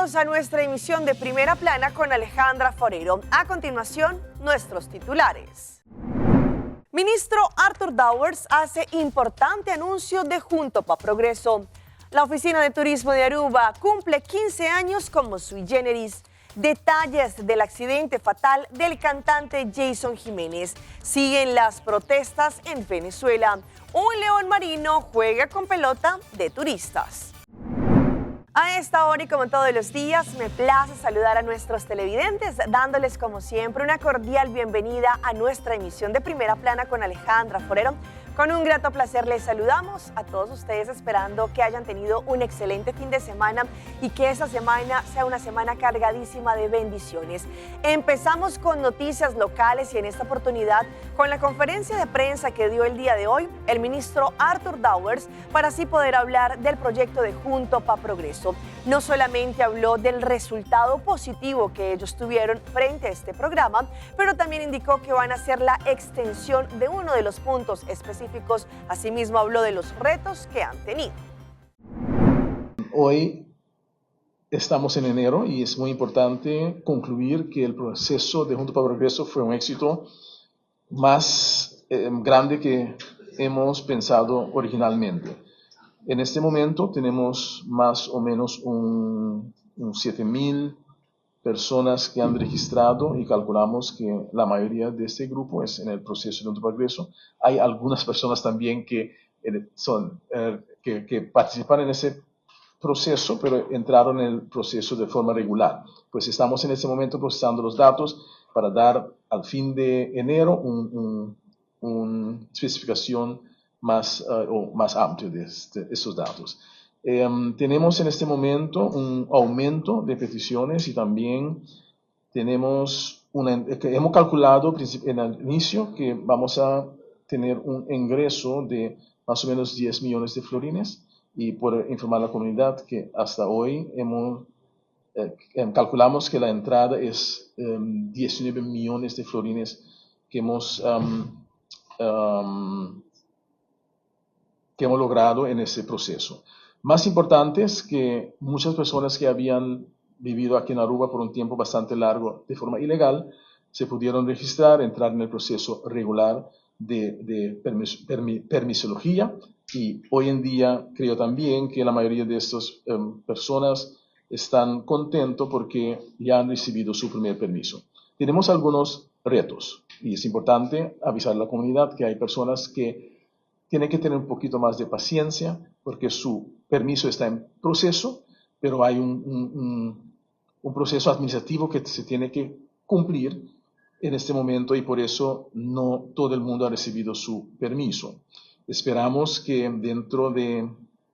Bienvenidos a nuestra emisión de Primera Plana con Alejandra Forero. A continuación, nuestros titulares. Ministro Arthur Dowers hace importante anuncio de Junto pa' Progreso. La Oficina de Turismo de Aruba cumple 15 años como sui generis. Detalles del accidente fatal del cantante Jason Jiménez. Siguen las protestas en Venezuela. Un león marino juega con pelota de turistas. A esta hora y como todos los días, me place saludar a nuestros televidentes, dándoles como siempre una cordial bienvenida a nuestra emisión de Primera Plana con Alejandra Forero. Con un grato placer les saludamos a todos ustedes, esperando que hayan tenido un excelente fin de semana y que esa semana sea una semana cargadísima de bendiciones. Empezamos con noticias locales y en esta oportunidad con la conferencia de prensa que dio el día de hoy el ministro Arthur Dowers para así poder hablar del proyecto de Junto pa' Progreso. No solamente habló del resultado positivo que ellos tuvieron frente a este programa, pero también indicó que van a hacer la extensión de uno de los puntos específicos. Asimismo, habló de los retos que han tenido. Hoy estamos en enero y es muy importante concluir que el proceso de Junto pa' Progreso fue un éxito más grande que hemos pensado originalmente. En este momento tenemos más o menos un 7,000 personas que han registrado y calculamos que la mayoría de este grupo es en el proceso de Junto pa' Progreso. Hay algunas personas también que participan en ese proceso, pero entraron en el proceso de forma regular. Pues estamos en este momento procesando los datos para dar al fin de enero una especificación más amplia de estos datos. Tenemos en este momento un aumento de peticiones y también tenemos hemos calculado en el inicio que vamos a tener un ingreso de más o menos 10 millones de florines y por informar a la comunidad que hasta hoy calculamos que la entrada es 19 millones de florines que hemos logrado en ese proceso. Más importante es que muchas personas que habían vivido aquí en Aruba por un tiempo bastante largo de forma ilegal se pudieron registrar, entrar en el proceso regular de permisología y hoy en día creo también que la mayoría de estas personas están contentos porque ya han recibido su primer permiso. Tenemos algunos retos y es importante avisar a la comunidad que hay personas que tienen que tener un poquito más de paciencia porque su permiso está en proceso, pero hay un proceso administrativo que se tiene que cumplir en este momento y por eso no todo el mundo ha recibido su permiso. Esperamos que dentro de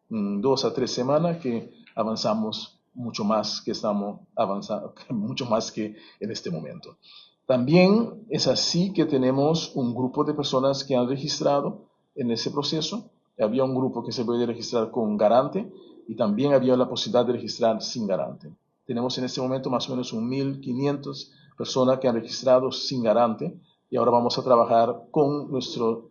2 a 3 semanas que avanzamos mucho más que estamos avanzando, mucho más que en este momento. También es así que tenemos un grupo de personas que han registrado en ese proceso. Había un grupo que se puede registrar con garante y también había la posibilidad de registrar sin garante. Tenemos en este momento más o menos 1,500 personas que han registrado sin garante y ahora vamos a trabajar con nuestros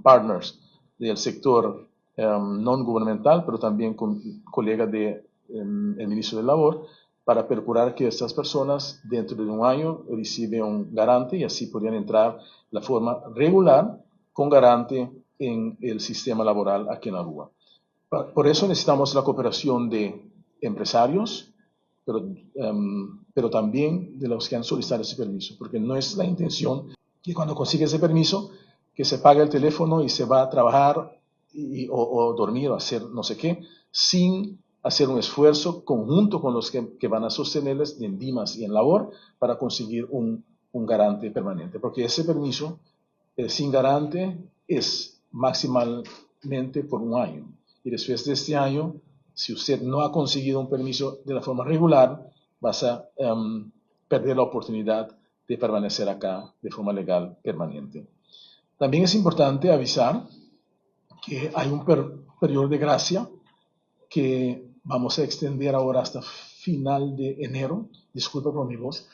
partners del sector no gubernamental, pero también con colegas del Ministro de Labor para procurar que estas personas dentro de un año reciban un garante y así podrían entrar de la forma regular con garante en el sistema laboral aquí en Aruba. Por eso necesitamos la cooperación de empresarios, pero también de los que han solicitado ese permiso, porque no es la intención que cuando consigue ese permiso, que se pague el teléfono y se va a trabajar o dormir o hacer no sé qué, sin hacer un esfuerzo conjunto con los que van a sostenerles en DIMAS y en labor para conseguir un garante permanente, porque ese permiso sin garante es maximalmente por un año. Y después de este año, si usted no ha conseguido un permiso de la forma regular, vas a perder la oportunidad de permanecer acá de forma legal permanente. También es importante avisar que hay un periodo de gracia que vamos a extender ahora hasta final de enero. Disculpa por mi voz.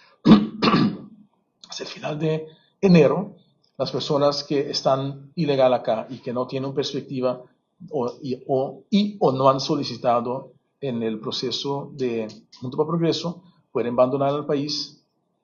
Hasta el final de enero, las personas que están ilegal acá y que no tienen perspectiva o no han solicitado en el proceso de Juntos para Progreso pueden abandonar el país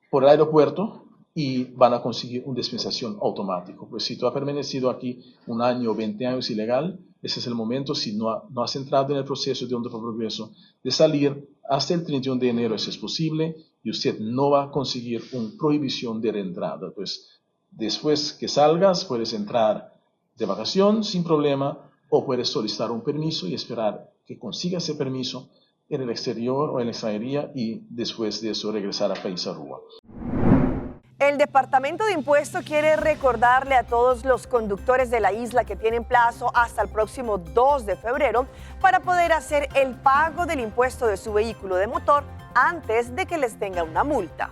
por el aeropuerto y van a conseguir una dispensación automática. Pues si tú has permanecido aquí 1 año o 20 años ilegal, ese es el momento, si no has entrado en el proceso de Juntos para Progreso, de salir hasta el 31 de enero, si es posible, y usted no va a conseguir una prohibición de reentrada. Pues después que salgas, puedes entrar de vacación sin problema, o puedes solicitar un permiso y esperar que consigas ese permiso en el exterior o en la extranjería y después de eso regresar a País Aruba. El Departamento de Impuestos quiere recordarle a todos los conductores de la isla que tienen plazo hasta el próximo 2 de febrero para poder hacer el pago del impuesto de su vehículo de motor antes de que les tenga una multa.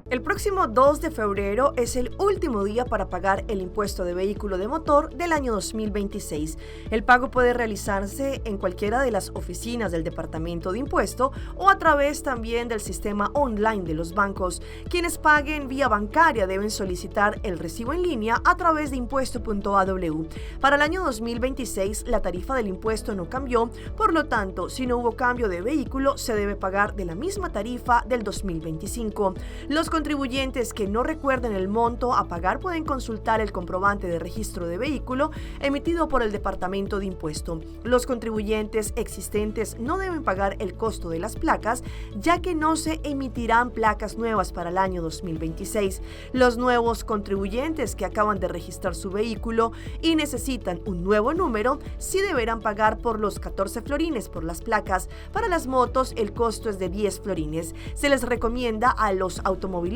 El próximo 2 de febrero es el último día para pagar el impuesto de vehículo de motor del año 2026. El pago puede realizarse en cualquiera de las oficinas del Departamento de Impuesto o a través también del sistema online de los bancos. Quienes paguen vía bancaria deben solicitar el recibo en línea a través de impuesto.aw. Para el año 2026 la tarifa del impuesto no cambió, por lo tanto, si no hubo cambio de vehículo, se debe pagar de la misma tarifa del 2025. Los contribuyentes que no recuerden el monto a pagar pueden consultar el comprobante de registro de vehículo emitido por el Departamento de Impuesto. Los contribuyentes existentes no deben pagar el costo de las placas, ya que no se emitirán placas nuevas para el año 2026. Los nuevos contribuyentes que acaban de registrar su vehículo y necesitan un nuevo número, sí deberán pagar por los 14 florines por las placas. Para las motos, el costo es de 10 florines. Se les recomienda a los automovilistas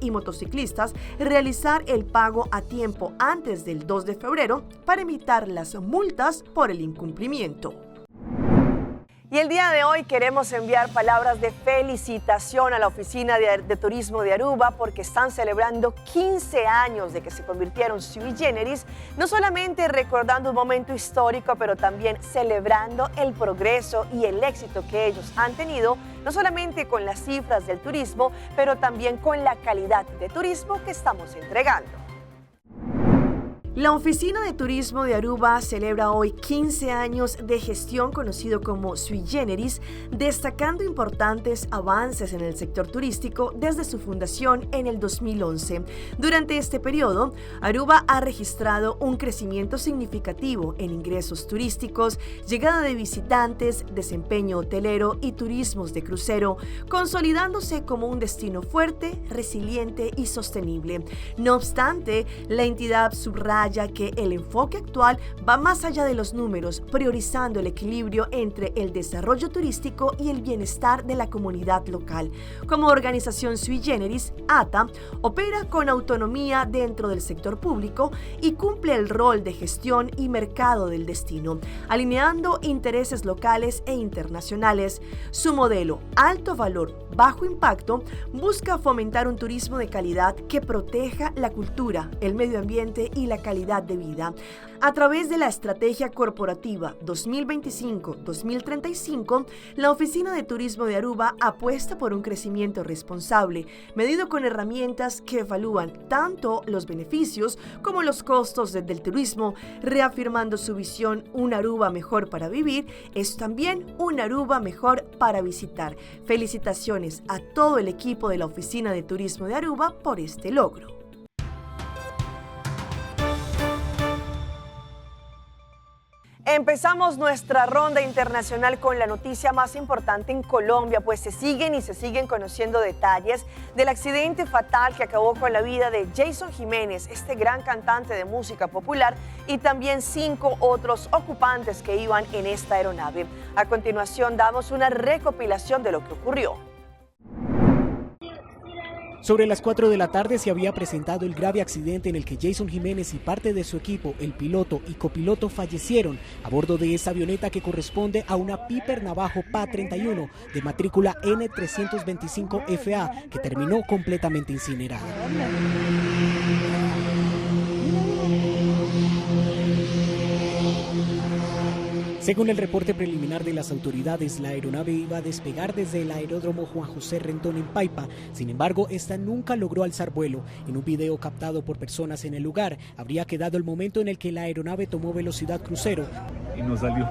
y motociclistas realizar el pago a tiempo antes del 2 de febrero para evitar las multas por el incumplimiento. Y el día de hoy queremos enviar palabras de felicitación a la Oficina de Turismo de Aruba porque están celebrando 15 años de que se convirtieron sui generis, no solamente recordando un momento histórico, pero también celebrando el progreso y el éxito que ellos han tenido, no solamente con las cifras del turismo, pero también con la calidad de turismo que estamos entregando. La Oficina de Turismo de Aruba celebra hoy 15 años de gestión conocido como Sui Generis, destacando importantes avances en el sector turístico desde su fundación en el 2011. Durante este periodo, Aruba ha registrado un crecimiento significativo en ingresos turísticos, llegada de visitantes, desempeño hotelero y turismos de crucero, consolidándose como un destino fuerte, resiliente y sostenible. No obstante, la entidad subraya que el enfoque actual va más allá de los números, priorizando el equilibrio entre el desarrollo turístico y el bienestar de la comunidad local. Como organización sui generis, ATA opera con autonomía dentro del sector público y cumple el rol de gestión y mercado del destino, alineando intereses locales e internacionales. Su modelo, alto valor, bajo impacto, busca fomentar un turismo de calidad que proteja la cultura, el medio ambiente y la calidad de vida. A través de la estrategia corporativa 2025-2035, la Oficina de Turismo de Aruba apuesta por un crecimiento responsable, medido con herramientas que evalúan tanto los beneficios como los costos del turismo, reafirmando su visión: una Aruba mejor para vivir es también una Aruba mejor para visitar. Felicitaciones a todo el equipo de la Oficina de Turismo de Aruba por este logro. Empezamos nuestra ronda internacional con la noticia más importante en Colombia, pues se siguen conociendo detalles del accidente fatal que acabó con la vida de Jason Jiménez, este gran cantante de música popular, y también 5 otros ocupantes que iban en esta aeronave. A continuación damos una recopilación de lo que ocurrió. Sobre las 4 de la tarde se había presentado el grave accidente en el que Jason Jiménez y parte de su equipo, el piloto y copiloto, fallecieron a bordo de esta avioneta que corresponde a una Piper Navajo PA-31 de matrícula N325FA que terminó completamente incinerada. Según el reporte preliminar de las autoridades, la aeronave iba a despegar desde el aeródromo Juan José Rendón en Paipa. Sin embargo, esta nunca logró alzar vuelo. En un video captado por personas en el lugar, habría quedado el momento en el que la aeronave tomó velocidad crucero. Y no salió.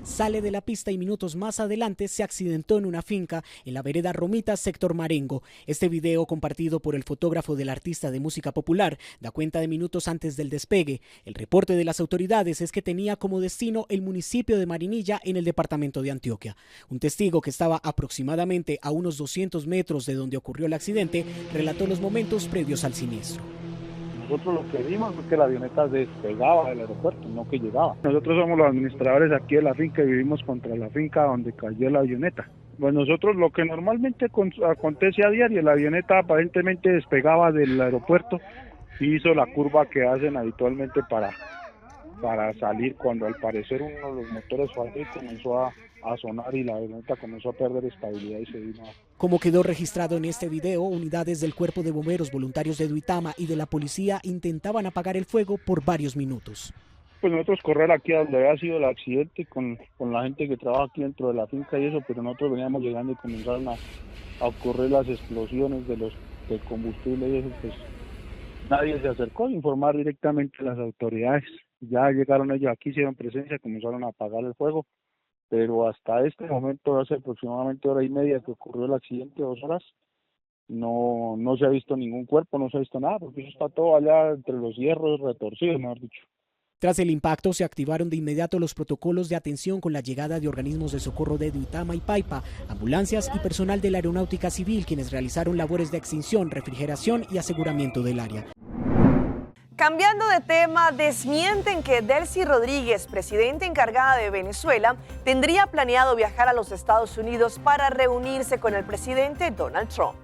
Sale de la pista y minutos más adelante se accidentó en una finca en la vereda Romita, sector Marengo. Este video, compartido por el fotógrafo del artista de música popular, da cuenta de minutos antes del despegue. El reporte de las autoridades es que tenía como destino el municipio de Marinilla, en el departamento de Antioquia. Un testigo que estaba aproximadamente a unos 200 metros de donde ocurrió el accidente relató los momentos previos al siniestro. Nosotros lo que vimos fue que la avioneta despegaba del aeropuerto, no que llegaba. Nosotros somos los administradores aquí de la finca y vivimos contra la finca donde cayó la avioneta. Pues nosotros lo que normalmente acontece a diario, la avioneta aparentemente despegaba del aeropuerto y hizo la curva que hacen habitualmente para salir, cuando al parecer uno de los motores falló y comenzó a sonar y la avioneta comenzó a perder estabilidad y se vino. Como quedó registrado en este video, unidades del Cuerpo de Bomberos Voluntarios de Duitama y de la policía intentaban apagar el fuego por varios minutos. Pues nosotros correr aquí a donde había sido el accidente con la gente que trabaja aquí dentro de la finca y eso, pero nosotros veníamos llegando y comenzaron a ocurrir las explosiones del combustible y eso, pues nadie se acercó a informar directamente a las autoridades. Ya llegaron ellos aquí, hicieron presencia, comenzaron a apagar el fuego, pero hasta este momento, hace aproximadamente hora y media que ocurrió el accidente, 2 horas, no se ha visto ningún cuerpo, no se ha visto nada, porque eso está todo allá entre los hierros retorcidos, mejor dicho. Tras el impacto, se activaron de inmediato los protocolos de atención con la llegada de organismos de socorro de Duitama y Paipa, ambulancias y personal de la Aeronáutica Civil, quienes realizaron labores de extinción, refrigeración y aseguramiento del área. Cambiando de tema, desmienten que Delcy Rodríguez, presidenta encargada de Venezuela, tendría planeado viajar a los Estados Unidos para reunirse con el presidente Donald Trump.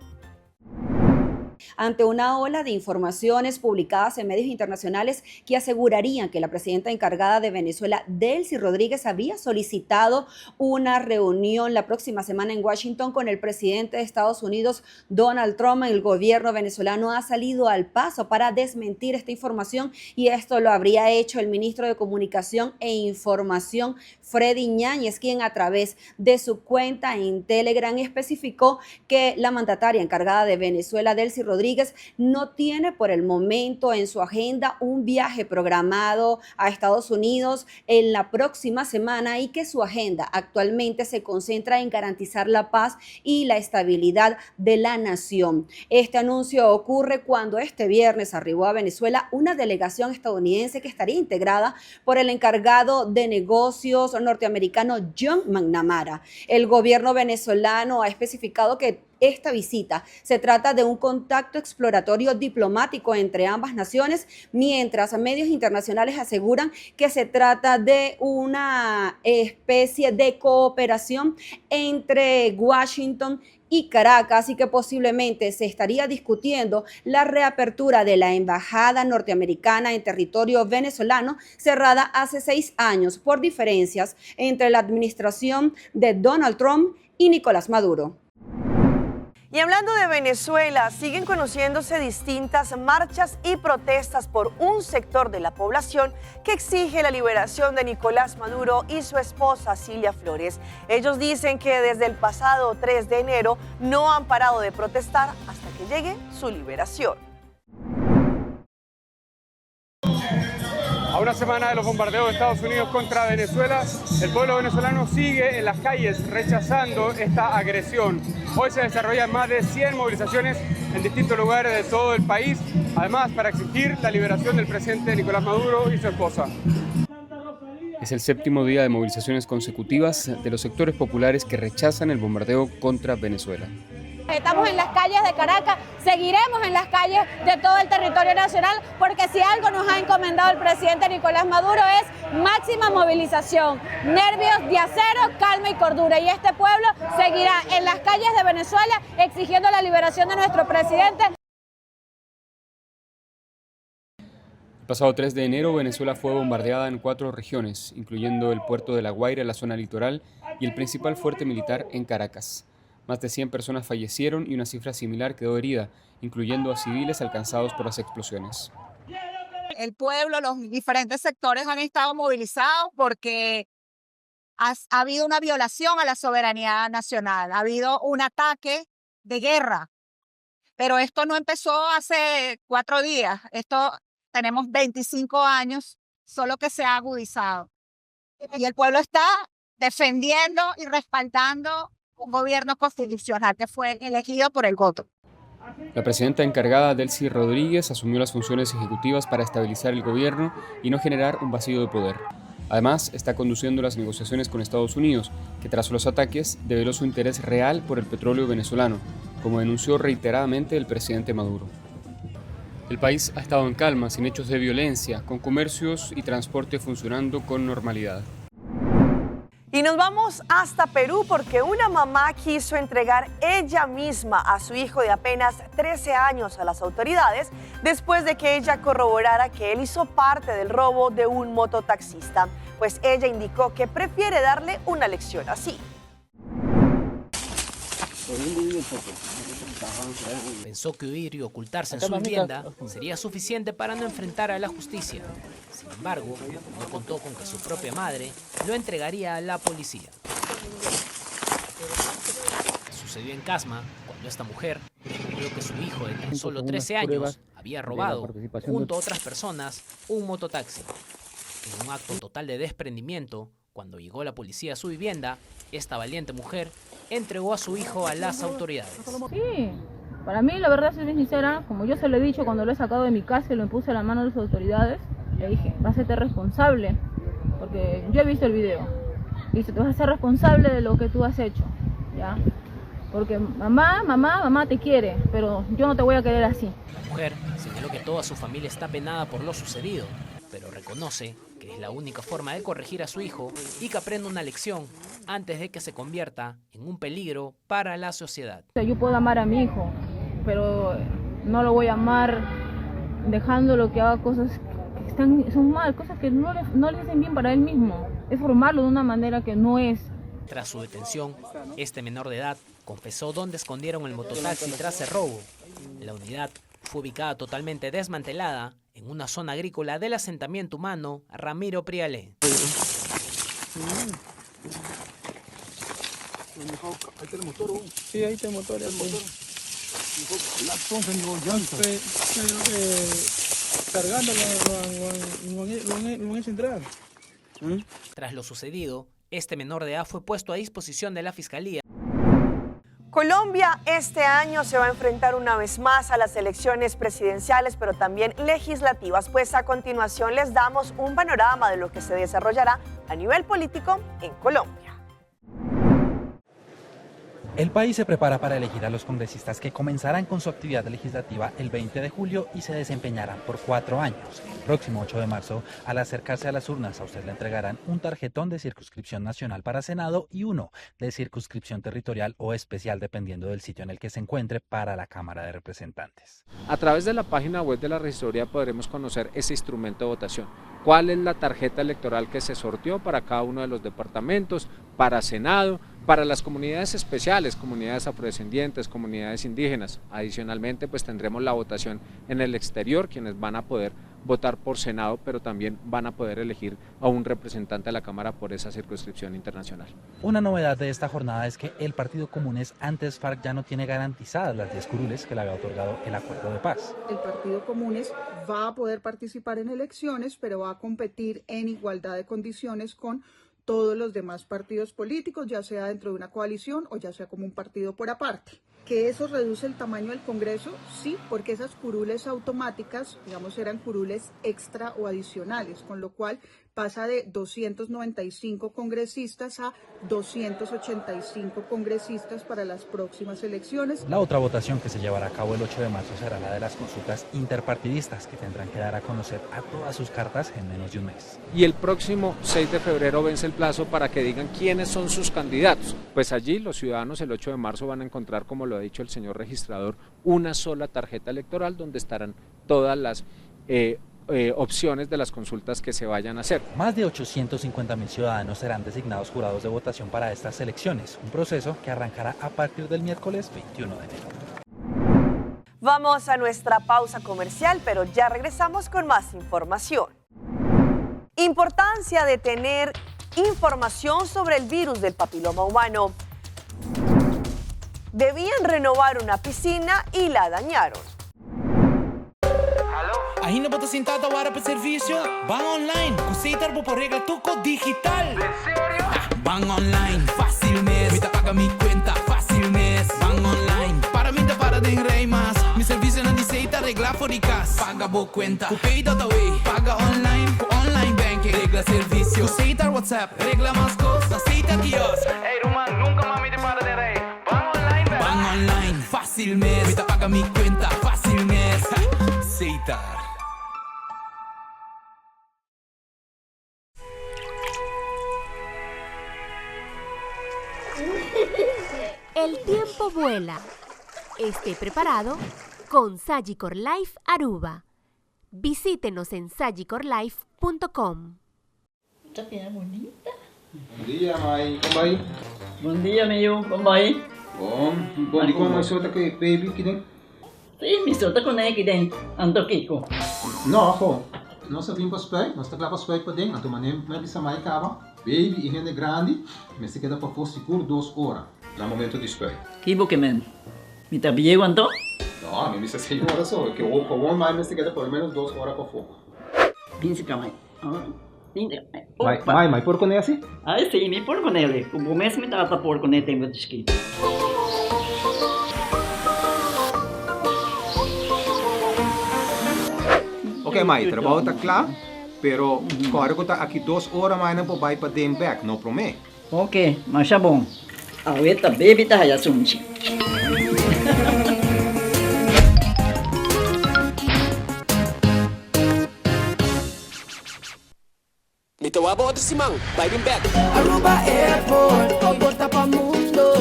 Ante una ola de informaciones publicadas en medios internacionales que asegurarían que la presidenta encargada de Venezuela, Delcy Rodríguez, había solicitado una reunión la próxima semana en Washington con el presidente de Estados Unidos, Donald Trump, el gobierno venezolano ha salido al paso para desmentir esta información, y esto lo habría hecho el ministro de Comunicación e Información, Freddy Ñáñez, quien a través de su cuenta en Telegram especificó que la mandataria encargada de Venezuela, Delcy Rodríguez, no tiene por el momento en su agenda un viaje programado a Estados Unidos en la próxima semana, y que su agenda actualmente se concentra en garantizar la paz y la estabilidad de la nación. Este anuncio ocurre cuando este viernes arribó a Venezuela una delegación estadounidense que estaría integrada por el encargado de negocios norteamericano John McNamara. El gobierno venezolano ha especificado que esta visita se trata de un contacto exploratorio diplomático entre ambas naciones, mientras medios internacionales aseguran que se trata de una especie de cooperación entre Washington y Caracas, y que posiblemente se estaría discutiendo la reapertura de la embajada norteamericana en territorio venezolano, cerrada hace 6 años por diferencias entre la administración de Donald Trump y Nicolás Maduro. Y hablando de Venezuela, siguen conociéndose distintas marchas y protestas por un sector de la población que exige la liberación de Nicolás Maduro y su esposa Cilia Flores. Ellos dicen que desde el pasado 3 de enero no han parado de protestar hasta que llegue su liberación. A una semana de los bombardeos de Estados Unidos contra Venezuela, el pueblo venezolano sigue en las calles rechazando esta agresión. Hoy se desarrollan más de 100 movilizaciones en distintos lugares de todo el país, además para exigir la liberación del presidente Nicolás Maduro y su esposa. Es el 7º día de movilizaciones consecutivas de los sectores populares que rechazan el bombardeo contra Venezuela. Estamos en las calles de Caracas, seguiremos en las calles de todo el territorio nacional, porque si algo nos ha encomendado el presidente Nicolás Maduro es máxima movilización, nervios de acero, calma y cordura. Y este pueblo seguirá en las calles de Venezuela exigiendo la liberación de nuestro presidente. El pasado 3 de enero, Venezuela fue bombardeada en 4 regiones, incluyendo el puerto de La Guaira en la zona litoral y el principal fuerte militar en Caracas. Más de 100 personas fallecieron y una cifra similar quedó herida, incluyendo a civiles alcanzados por las explosiones. El pueblo, los diferentes sectores han estado movilizados porque ha habido una violación a la soberanía nacional, ha habido un ataque de guerra. Pero esto no empezó hace 4 días, tenemos 25 años, solo que se ha agudizado. Y el pueblo está defendiendo y respaldando un gobierno constitucional que fue elegido por el voto. La presidenta encargada, Delcy Rodríguez, asumió las funciones ejecutivas para estabilizar el gobierno y no generar un vacío de poder. Además, está conduciendo las negociaciones con Estados Unidos, que tras los ataques develó su interés real por el petróleo venezolano, como denunció reiteradamente el presidente Maduro. El país ha estado en calma, sin hechos de violencia, con comercios y transporte funcionando con normalidad. Y nos vamos hasta Perú porque una mamá quiso entregar ella misma a su hijo de apenas 13 años a las autoridades después de que ella corroborara que él hizo parte del robo de un mototaxista, pues ella indicó que prefiere darle una lección así. Pensó que huir y ocultarse en su vivienda sería suficiente para no enfrentar a la justicia. Sin embargo, no contó con que su propia madre lo entregaría a la policía. Sucedió en Casma, cuando esta mujer descubrió que su hijo de tan solo 13 años había robado, junto a otras personas, un mototaxi. En un acto total de desprendimiento, cuando llegó la policía a su vivienda, esta valiente mujer entregó a su hijo a las autoridades. Sí, para mí, la verdad, soy bien sincera, como yo se lo he dicho cuando lo he sacado de mi casa y lo impuse a la mano de las autoridades, le dije, vas a ser responsable, porque yo he visto el video, y dice, te vas a ser responsable de lo que tú has hecho, ¿ya? Porque mamá te quiere, pero yo no te voy a querer así. La mujer señaló que toda su familia está penada por lo sucedido, pero reconoce que es la única forma de corregir a su hijo y que aprenda una lección antes de que se convierta en un peligro para la sociedad. Yo puedo amar a mi hijo, pero no lo voy a amar dejándolo que haga cosas que son mal, cosas que no le hacen bien para él mismo. Es formarlo de una manera que no es. Tras su detención, este menor de edad confesó dónde escondieron el mototaxi tras el robo. La unidad fue ubicada totalmente desmantelada en una zona agrícola del asentamiento humano Ramiro Prialé. Sí, ahí está el motor. Cargando lo han hecho entrar. Tras lo sucedido, este menor de edad fue puesto a disposición de la Fiscalía. Colombia este año se va a enfrentar una vez más a las elecciones presidenciales, pero también legislativas, pues a continuación les damos un panorama de lo que se desarrollará a nivel político en Colombia. El país se prepara para elegir a los congresistas que comenzarán con su actividad legislativa el 20 de julio y se desempeñarán por 4 años. El próximo 8 de marzo, al acercarse a las urnas, a usted le entregarán un tarjetón de circunscripción nacional para Senado y uno de circunscripción territorial o especial, dependiendo del sitio en el que se encuentre, para la Cámara de Representantes. A través de la página web de la registraduría podremos conocer ese instrumento de votación. ¿Cuál es la tarjeta electoral que se sorteó para cada uno de los departamentos, para Senado, para las comunidades especiales, comunidades afrodescendientes, comunidades indígenas? Adicionalmente, pues tendremos la votación en el exterior, quienes van a poder votar por Senado, pero también van a poder elegir a un representante de la Cámara por esa circunscripción internacional. Una novedad de esta jornada es que el Partido Comunes, antes FARC, ya no tiene garantizadas las 10 curules que le había otorgado el acuerdo de paz. El Partido Comunes va a poder participar en elecciones, pero va a competir en igualdad de condiciones con todos los demás partidos políticos, ya sea dentro de una coalición o ya sea como un partido por aparte. ¿Que eso reduce el tamaño del Congreso? Sí, porque esas curules automáticas, digamos, eran curules extra o adicionales, con lo cual pasa de 295 congresistas a 285 congresistas para las próximas elecciones. La otra votación que se llevará a cabo el 8 de marzo será la de las consultas interpartidistas, que tendrán que dar a conocer a todas sus cartas en menos de un mes. Y el próximo 6 de febrero vence el plazo para que digan quiénes son sus candidatos. Pues allí los ciudadanos el 8 de marzo van a encontrar, como lo ha dicho el señor registrador, una sola tarjeta electoral donde estarán todas las opciones de las consultas que se vayan a hacer. Más de 850.000 ciudadanos serán designados jurados de votación para estas elecciones, un proceso que arrancará a partir del miércoles 21 de enero. Vamos a nuestra pausa comercial, pero ya regresamos con más información. Importancia de tener información sobre el virus del papiloma humano. Debían renovar una piscina y la dañaron. Ainda bota sentada agora para serviço. Van online, com Citar vou por regra tuco digital. Sério? Van online, fácil mesmo. Me paga mi cuenta, fácil mesmo. Van online, para mim para de rei mas. Mi serviço não diceita regla fora de casa. Paga boa cuenta, o pay da way. Paga online, com online banking. Regla serviço, Citar WhatsApp. Regla mais coisas, Citar kiosk. Ei, Roman, nunca mais me para de rei. Van online, baby. Van online, fácil mesmo. Me paga mi cuenta, fácil mesmo. Citar. El tiempo vuela. Esté preparado con Sagicor Life Aruba. Visítenos en sagicorlife.com. Esta piedra bonita. Bom dia, mãe. Como vai? Bom dia, meu. Como vai? Bom dia, como você está com o baby aqui dentro? Sim, me solta com ele aqui dentro. Ando, Kiko. Não, pô. Nós vimos para os pés, nós estamos lá para os pés para dentro. Então, mas essa mãe acaba. Baby e rende grande, mas se queda para fora seguro 2 horas. No momento de espera. Kiko, que men? Me está pillando quanto? No, a mí me dice 6 horas solo, que con un más se queda por lo menos 2 horas para fora. Pince, camay. Mãe, por con ele assim? Ah, sim, me por con ele. Como mês me trata por con ele, tenho escrito. Ok, mãe, trabalho está claro, pero agora que está aqui 2 horas mais não pode ir para dentro back, não promete? Ok, mas tá bom. Ahorita baby tá aí assunto. Mito wabo outro simão, vai vir back. Aruba Airport, porta para mundo.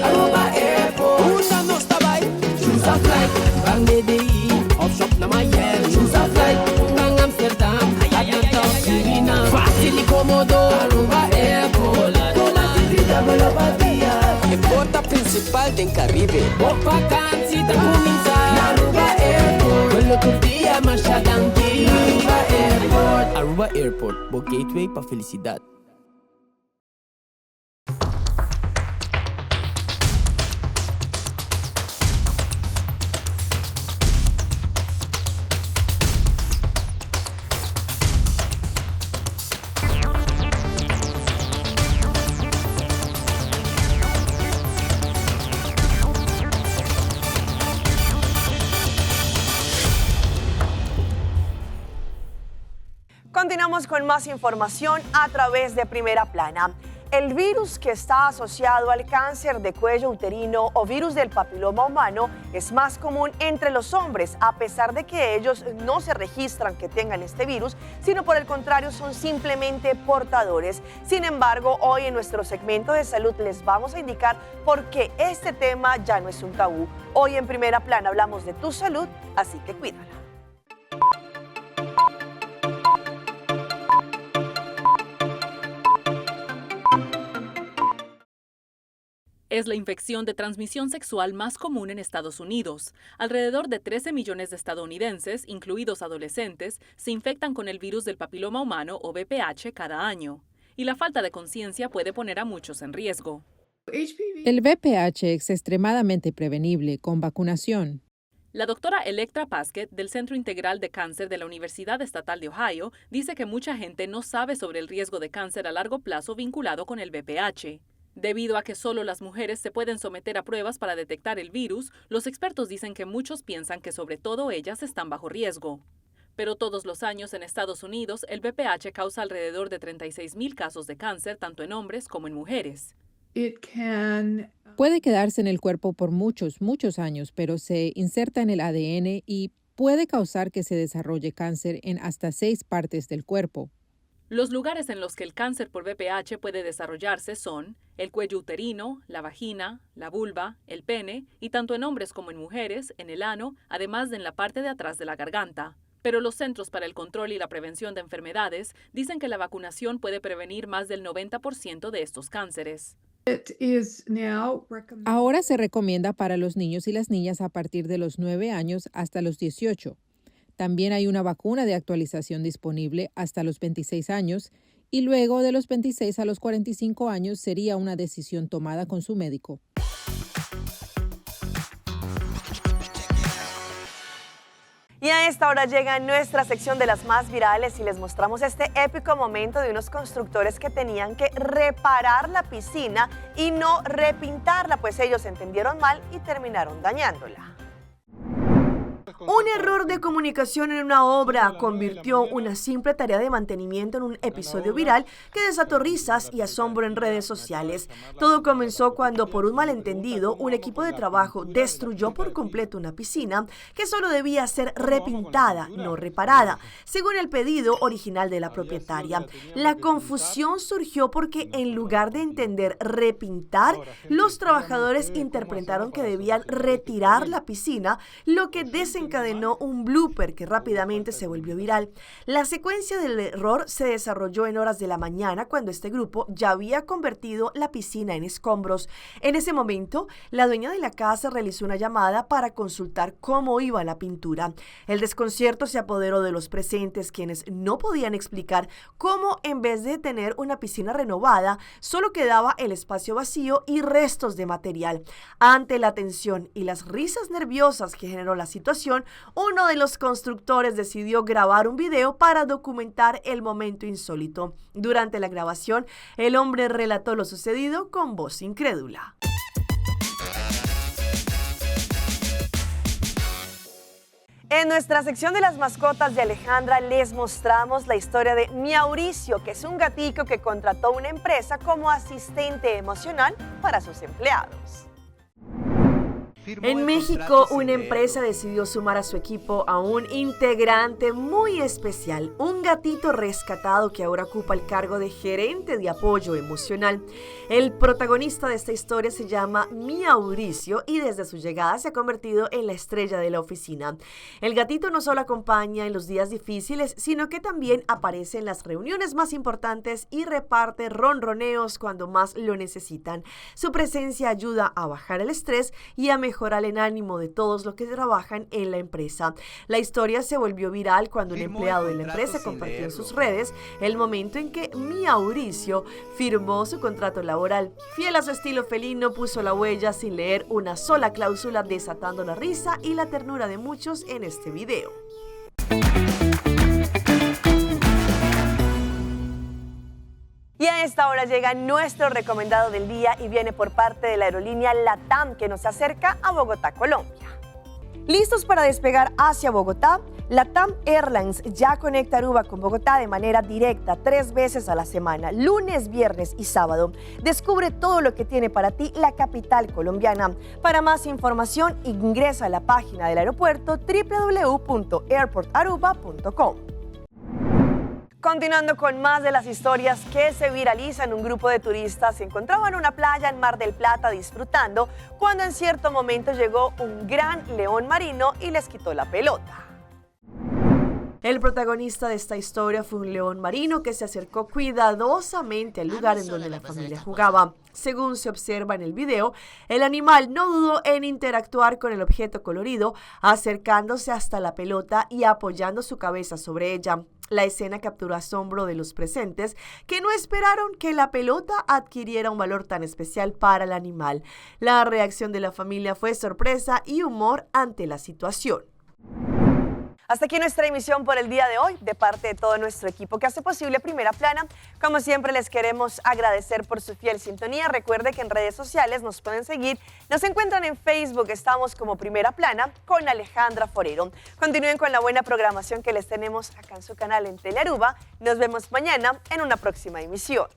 Aruba Airport, usa nos tabay. Choose a flight, bang BDI, off shop na Miami. Choose a flight, bang Amsterdam, Atlanta, Suriname. Fácil y cómodo, Aruba Airport. Toda actividad me la batía. Porta principal del Caribe. Por vacancy da comienza. Aruba Airport, vuelo tu día más adelante. Aruba Airport. Aruba Airport, bo gateway para felicidad. Continuamos con más información a través de Primera Plana. El virus que está asociado al cáncer de cuello uterino o virus del papiloma humano es más común entre los hombres, a pesar de que ellos no se registran que tengan este virus, sino por el contrario son simplemente portadores. Sin embargo, hoy en nuestro segmento de salud les vamos a indicar por qué este tema ya no es un tabú. Hoy en Primera Plana hablamos de tu salud, así que cuídala. Es la infección de transmisión sexual más común en Estados Unidos. Alrededor de 13 millones de estadounidenses, incluidos adolescentes, se infectan con el virus del papiloma humano o VPH cada año. Y la falta de conciencia puede poner a muchos en riesgo. El VPH es extremadamente prevenible con vacunación. La doctora Electra Pasquet, del Centro Integral de Cáncer de la Universidad Estatal de Ohio, dice que mucha gente no sabe sobre el riesgo de cáncer a largo plazo vinculado con el VPH. Debido a que solo las mujeres se pueden someter a pruebas para detectar el virus, los expertos dicen que muchos piensan que sobre todo ellas están bajo riesgo. Pero todos los años en Estados Unidos, el VPH causa alrededor de 36,000 casos de cáncer, tanto en hombres como en mujeres. Puede quedarse en el cuerpo por muchos años, pero se inserta en el ADN y puede causar que se desarrolle cáncer en hasta 6 partes del cuerpo. Los lugares en los que el cáncer por VPH puede desarrollarse son el cuello uterino, la vagina, la vulva, el pene y tanto en hombres como en mujeres, en el ano, además de en la parte de atrás de la garganta. Pero los Centros para el Control y la Prevención de Enfermedades dicen que la vacunación puede prevenir más del 90% de estos cánceres. Ahora se recomienda para los niños y las niñas a partir de los 9 años hasta los 18. También hay una vacuna de actualización disponible hasta los 26 años y luego de los 26 a los 45 años sería una decisión tomada con su médico. Y Y a esta hora llega nuestra sección de las más virales y les mostramos este épico momento de unos constructores que tenían que reparar la piscina y no repintarla, pues ellos entendieron mal y terminaron dañándola. Un error de comunicación en una obra convirtió una simple tarea de mantenimiento en un episodio viral que desató risas y asombro en redes sociales. Todo comenzó cuando, por un malentendido, un equipo de trabajo destruyó por completo una piscina que solo debía ser repintada, no reparada, según el pedido original de la propietaria. La confusión surgió porque, en lugar de entender repintar, los trabajadores interpretaron que debían retirar la piscina, lo que desencadenó un blooper que rápidamente se volvió viral. La secuencia del error se desarrolló en horas de la mañana cuando este grupo ya había convertido la piscina en escombros. En ese momento, la dueña de la casa realizó una llamada para consultar cómo iba la pintura. El desconcierto se apoderó de los presentes, quienes no podían explicar cómo, en vez de tener una piscina renovada, solo quedaba el espacio vacío y restos de material. Ante la tensión y las risas nerviosas que generó la situación, uno de los constructores decidió grabar un video para documentar el momento insólito. Durante la grabación, el hombre relató lo sucedido con voz incrédula. En nuestra sección de las mascotas de Alejandra les mostramos la historia de Mauricio, que es un gatico que contrató una empresa como asistente emocional para sus empleados. En México, una empresa decidió sumar a su equipo a un integrante muy especial, un gatito rescatado que ahora ocupa el cargo de gerente de apoyo emocional. El protagonista de esta historia se llama Mauricio y desde su llegada se ha convertido en la estrella de la oficina. El gatito no solo acompaña en los días difíciles, sino que también aparece en las reuniones más importantes y reparte ronroneos cuando más lo necesitan. Su presencia ayuda a bajar el estrés y a mejorar el ánimo de todos los que trabajan en la empresa. La historia se volvió viral cuando un empleado de la empresa compartió en sus redes el momento en que Mauricio firmó su contrato laboral. Fiel a su estilo felino, puso la huella sin leer una sola cláusula, desatando la risa y la ternura de muchos en este video. Y a esta hora llega nuestro recomendado del día y viene por parte de la aerolínea LATAM, que nos acerca a Bogotá, Colombia. ¿Listos para despegar hacia Bogotá? LATAM Airlines ya conecta Aruba con Bogotá de manera directa 3 veces a la semana, lunes, viernes y sábado. Descubre todo lo que tiene para ti la capital colombiana. Para más información, ingresa a la página del aeropuerto www.airportaruba.com. Continuando con más de las historias que se viralizan, un grupo de turistas se encontraba en una playa en Mar del Plata disfrutando cuando en cierto momento llegó un gran león marino y les quitó la pelota. El protagonista de esta historia fue un león marino que se acercó cuidadosamente al lugar en donde la familia jugaba. Según se observa en el video, el animal no dudó en interactuar con el objeto colorido, acercándose hasta la pelota y apoyando su cabeza sobre ella. La escena capturó asombro de los presentes, que no esperaron que la pelota adquiriera un valor tan especial para el animal. La reacción de la familia fue sorpresa y humor ante la situación. Hasta aquí nuestra emisión por el día de hoy, de parte de todo nuestro equipo que hace posible Primera Plana. Como siempre, les queremos agradecer por su fiel sintonía. Recuerde que en redes sociales nos pueden seguir. Nos encuentran en Facebook, estamos como Primera Plana con Alejandra Forero. Continúen con la buena programación que les tenemos acá en su canal en Telearuba. Nos vemos mañana en una próxima emisión.